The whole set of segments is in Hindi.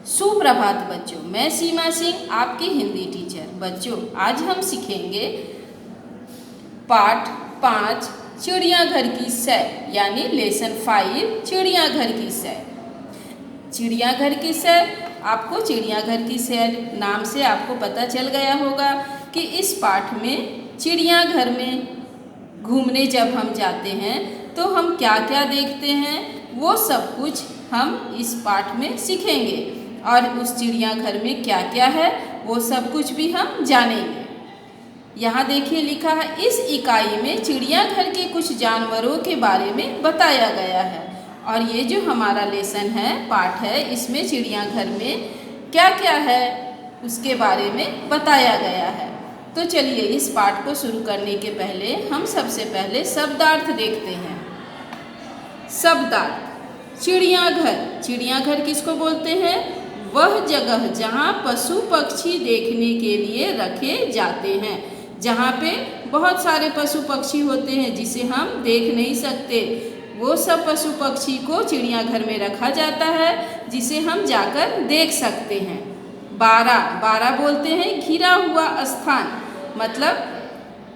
सुप्रभात बच्चों, मैं सीमा सिंह आपकी हिंदी टीचर। बच्चों, आज हम सीखेंगे पाठ 5 चिड़ियाघर की सैर यानी लेसन 5 चिड़ियाघर की सैर। चिड़ियाघर की सैर, आपको चिड़ियाघर की सैर नाम से आपको पता चल गया होगा कि इस पाठ में चिड़ियाघर में घूमने जब हम जाते हैं तो हम क्या क्या देखते हैं, वो सब कुछ हम इस पाठ में सीखेंगे और उस चिड़ियाघर में क्या क्या है वो सब कुछ भी हम जानेंगे। यहाँ देखिए लिखा है, इस इकाई में चिड़ियाघर के कुछ जानवरों के बारे में बताया गया है। और ये जो हमारा लेसन है, पाठ है, इसमें चिड़ियाघर में क्या क्या है उसके बारे में बताया गया है। तो चलिए इस पाठ को शुरू करने के पहले हम सबसे पहले शब्दार्थ देखते हैं। शब्दार्थ, चिड़ियाघर। चिड़ियाघर किसको बोलते हैं? वह जगह जहाँ पशु पक्षी देखने के लिए रखे जाते हैं, जहाँ पे बहुत सारे पशु पक्षी होते हैं जिसे हम देख नहीं सकते, वो सब पशु पक्षी को चिड़ियाघर में रखा जाता है जिसे हम जाकर देख सकते हैं। बारा, बारा बोलते हैं घिरा हुआ स्थान, मतलब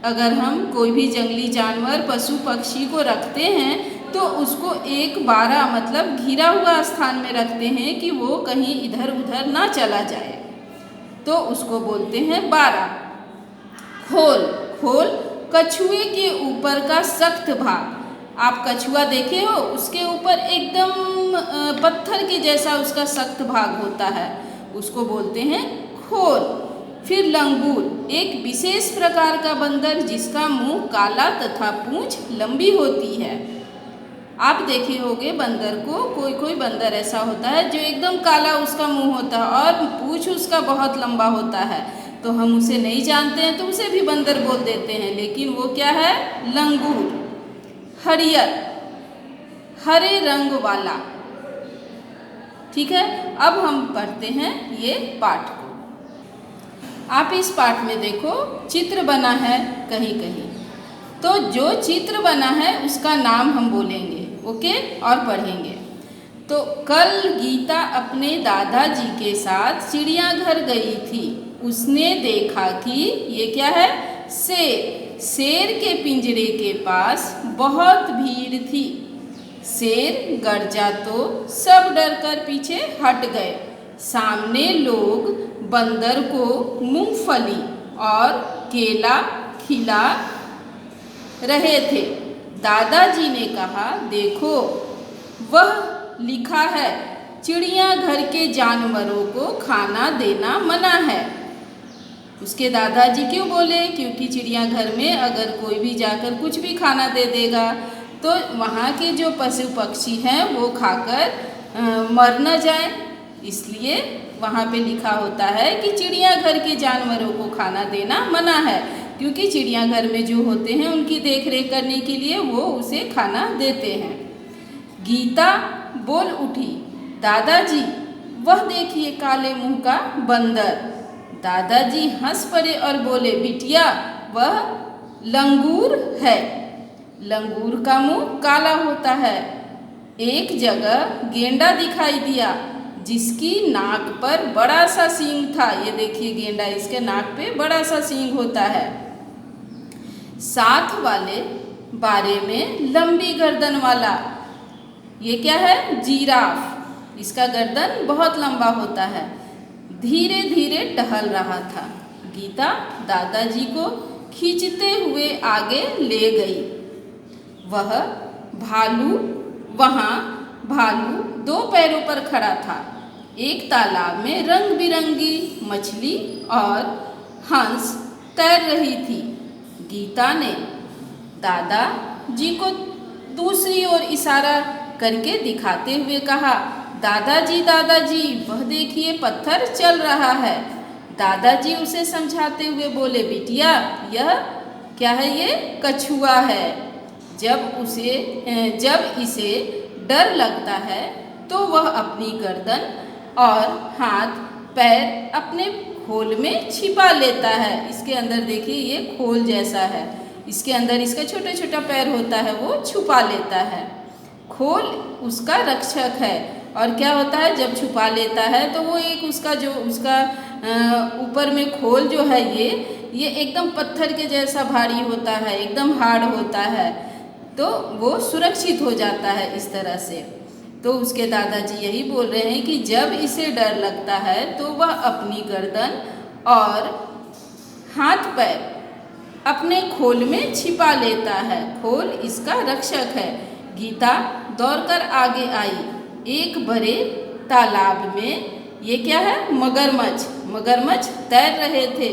अगर हम कोई भी जंगली जानवर पशु पक्षी को रखते हैं तो उसको एक बारा मतलब घिरा हुआ स्थान में रखते हैं कि वो कहीं इधर उधर ना चला जाए, तो उसको बोलते हैं बारा। खोल, खोल कछुए के ऊपर का सख्त भाग। आप कछुआ देखे हो, उसके ऊपर एकदम पत्थर के जैसा उसका सख्त भाग होता है, उसको बोलते हैं खोल। फिर लंगूर, एक विशेष प्रकार का बंदर जिसका मुंह काला तथा पूंछ लंबी होती है। आप देखे होंगे बंदर को, कोई कोई बंदर ऐसा होता है जो एकदम काला उसका मुंह होता है और पूंछ उसका बहुत लंबा होता है, तो हम उसे नहीं जानते हैं तो उसे भी बंदर बोल देते हैं, लेकिन वो क्या है? लंगूर। हरियर, हरे रंग वाला। ठीक है, अब हम पढ़ते हैं ये पाठ को। आप इस पाठ में देखो चित्र बना है कहीं कहीं, तो जो चित्र बना है उसका नाम हम बोलेंगे, ओके, और पढ़ेंगे। तो कल गीता अपने दादाजी के साथ चिड़ियाघर गई थी। उसने देखा कि ये क्या है? शेर। शेर के पिंजरे के पास बहुत भीड़ थी। शेर गरजा तो सब डरकर पीछे हट गए। सामने लोग बंदर को मूंगफली और केला खिला रहे थे। दादाजी ने कहा, देखो वह लिखा है चिड़ियाघर के जानवरों को खाना देना मना है। उसके दादाजी क्यों बोले? क्योंकि चिड़ियाघर में अगर कोई भी जाकर कुछ भी खाना दे देगा तो वहाँ के जो पशु पक्षी हैं वो खाकर मर न जाए, इसलिए वहाँ पे लिखा होता है कि चिड़ियाघर के जानवरों को खाना देना मना है, क्योंकि चिड़ियाघर में जो होते हैं उनकी देख रेख करने के लिए वो उसे खाना देते हैं। गीता बोल उठी, दादाजी वह देखिए काले मुंह का बंदर। दादाजी हंस पड़े और बोले, बिटिया वह लंगूर है। लंगूर का मुंह काला होता है। एक जगह गेंडा दिखाई दिया जिसकी नाक पर बड़ा सा सींग था। ये देखिए गेंडा, इसके नाक पे बड़ा सा सींग होता है। साथ वाले बारे में लंबी गर्दन वाला, ये क्या है? जिराफ। इसका गर्दन बहुत लंबा होता है। धीरे धीरे टहल रहा था। गीता दादाजी को खींचते हुए आगे ले गई। वहाँ भालू 2 पैरों पर खड़ा था। एक तालाब में रंग बिरंगी मछली और हंस तैर रही थी। गीता ने दादाजी को दूसरी ओर इशारा करके दिखाते हुए कहा, दादाजी दादाजी वह देखिए पत्थर चल रहा है। दादाजी उसे समझाते हुए बोले, बिटिया यह क्या है? ये कछुआ है। जब इसे डर लगता है तो वह अपनी गर्दन और हाथ पैर अपने खोल में छिपा लेता है। इसके अंदर देखिए ये खोल जैसा है, इसके अंदर इसका छोटा छोटा पैर होता है, वो छुपा लेता है। खोल उसका रक्षक है और क्या होता है, जब छुपा लेता है तो वो एक उसका ऊपर में खोल जो है ये एकदम पत्थर के जैसा भारी होता है, एकदम हार्ड होता है, तो वो सुरक्षित हो जाता है इस तरह से। तो उसके दादाजी यही बोल रहे हैं कि जब इसे डर लगता है तो वह अपनी गर्दन और हाथ पैर अपने खोल में छिपा लेता है। खोल इसका रक्षक है। गीता दौड़कर आगे आई। एक बड़े तालाब में ये क्या है, मगरमच्छ तैर रहे थे।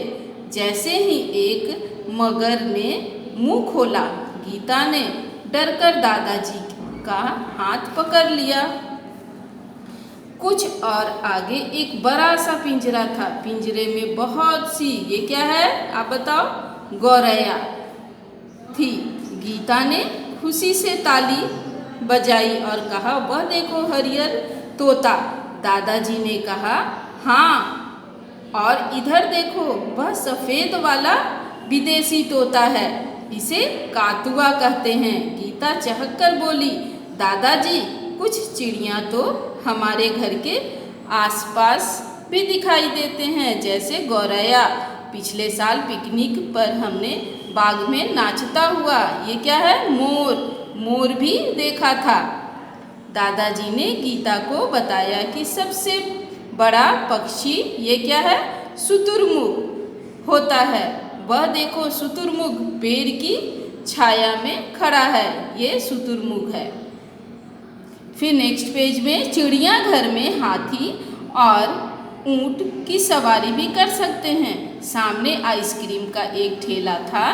जैसे ही एक मगर ने मुंह खोला, गीता ने डरकर दादाजी का हाथ पकड़ लिया। कुछ और आगे एक बड़ा सा पिंजरा था। पिंजरे में बहुत सी, ये क्या है आप बताओ, गौरैया थी। गीता ने खुशी से ताली बजाई और कहा, वह देखो हरियर तोता। दादाजी ने कहा, हाँ, और इधर देखो, वह सफ़ेद वाला विदेशी तोता है, इसे कातुआ कहते हैं। गीता चहक कर बोली, दादाजी, कुछ चिड़ियाँ तो हमारे घर के आसपास भी दिखाई देते हैं, जैसे गौरैया। पिछले साल पिकनिक पर हमने बाग में नाचता हुआ ये क्या है, मोर भी देखा था। दादाजी ने गीता को बताया कि सबसे बड़ा पक्षी ये क्या है, शुतुरमुर्ग होता है। वह देखो, शुतुरमुर्ग पेड़ की छाया में खड़ा है, ये शुतुरमुर्ग है। फिर नेक्स्ट पेज में चिड़ियाघर में हाथी और ऊंट की सवारी भी कर सकते हैं। सामने आइसक्रीम का एक ठेला था।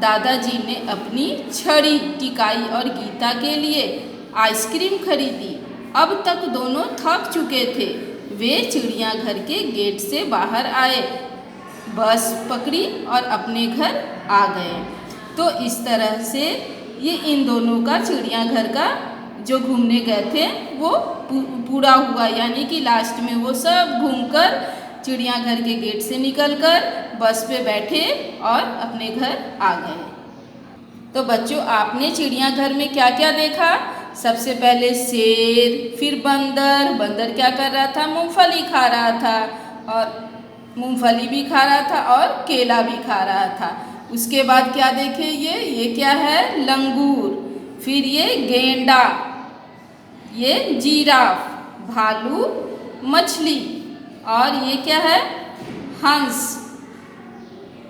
दादाजी ने अपनी छड़ी टिकाई और गीता के लिए आइसक्रीम खरीदी। अब तक दोनों थक चुके थे। वे चिड़ियाघर के गेट से बाहर आए, बस पकड़ी और अपने घर आ गए। तो इस तरह से ये इन दोनों का चिड़ियाघर का जो घूमने गए थे वो पूरा हुआ, यानी कि लास्ट में वो सब घूमकर चिड़ियाघर के गेट से निकलकर बस पे बैठे और अपने घर आ गए। तो बच्चों, आपने चिड़ियाघर में क्या क्या देखा? सबसे पहले शेर, फिर बंदर क्या कर रहा था, मूंगफली खा रहा था, और मूंगफली भी खा रहा था और केला भी खा रहा था। उसके बाद क्या देखे, ये क्या है, लंगूर, फिर ये गेंडा, ये जिराफ, भालू, मछली, और ये क्या है, हंस।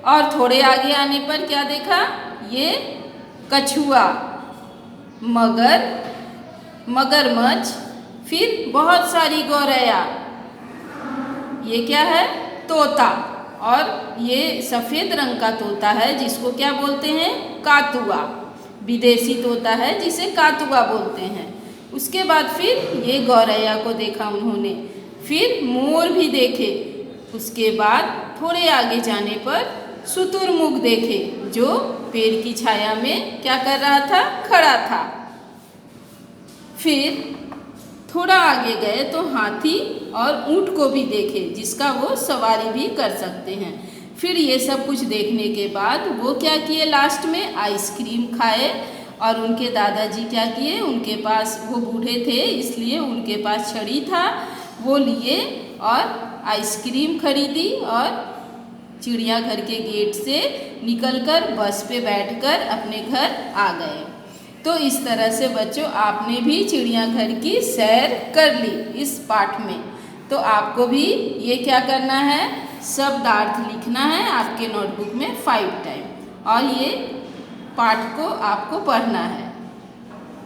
और थोड़े आगे आने पर क्या देखा, ये कछुआ, मगरमच्छ, फिर बहुत सारी गौरैया, ये क्या है, तोता, और ये सफ़ेद रंग का तोता है जिसको क्या बोलते हैं, कातुआ। विदेशी तोता है जिसे कातुआ बोलते हैं। उसके बाद फिर ये गौरैया को देखा उन्होंने, फिर मोर भी देखे। उसके बाद थोड़े आगे जाने पर शुतुरमुर्ग देखे जो पेड़ की छाया में क्या कर रहा था, खड़ा था। फिर थोड़ा आगे गए तो हाथी और ऊंट को भी देखे जिसका वो सवारी भी कर सकते हैं। फिर ये सब कुछ देखने के बाद वो क्या किए, लास्ट में आइसक्रीम खाए। और उनके दादाजी क्या किए, उनके पास, वो बूढ़े थे इसलिए उनके पास छड़ी था, वो लिए और आइसक्रीम खरीदी और चिड़ियाघर के गेट से निकलकर बस पे बैठकर अपने घर आ गए। तो इस तरह से बच्चों, आपने भी चिड़ियाघर की सैर कर ली इस पाठ में। तो आपको भी ये क्या करना है, शब्दार्थ लिखना है आपके नोटबुक में 5 टाइम, और ये पाठ को आपको पढ़ना है।